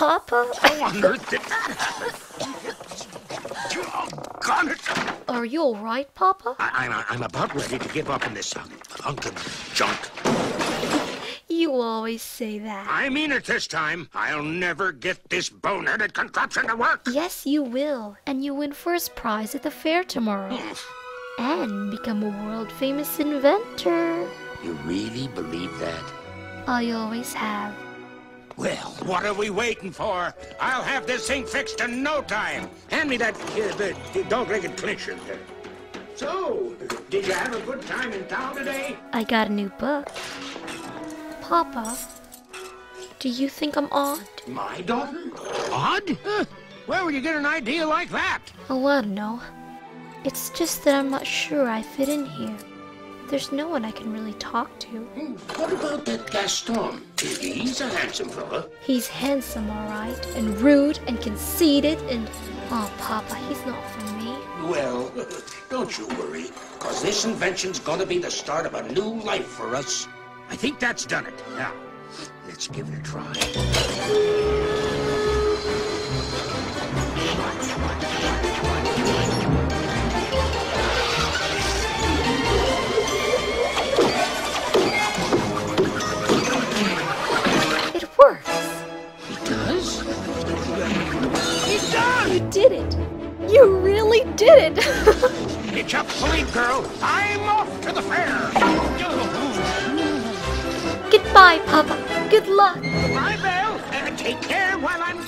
Papa? How on earth did that happen? Doggone it! Are you alright, Papa? I'm about ready to give up on this hunk of junk. You always say that. I mean it this time. I'll never get this boneheaded contraption to work. Yes, you will. And you win first prize at the fair tomorrow. And become a world-famous inventor. You really believe that? I always have. Well, what are we waiting for? I'll have this thing fixed in no time. Hand me that the dog-legged clincher there. So, did you have a good time in town today? I got a new book. Papa, do you think I'm odd? My daughter? Odd? Huh. Where would you get an idea like that? Oh, I don't know. It's just that I'm not sure I fit in here. There's no one I can really talk to. What about that Gaston? He's a handsome fella. He's handsome, all right, and rude and conceited and... Oh, Papa, he's not for me. Well, don't you worry, because this invention's gonna be the start of a new life for us. I think that's done it. Now, let's give it a try. It works. It does? It does! You did it. You really did it. Hitch up, police girl. I'm off to the fair. Goodbye, Papa. Good luck. Bye, Belle. And take care while I'm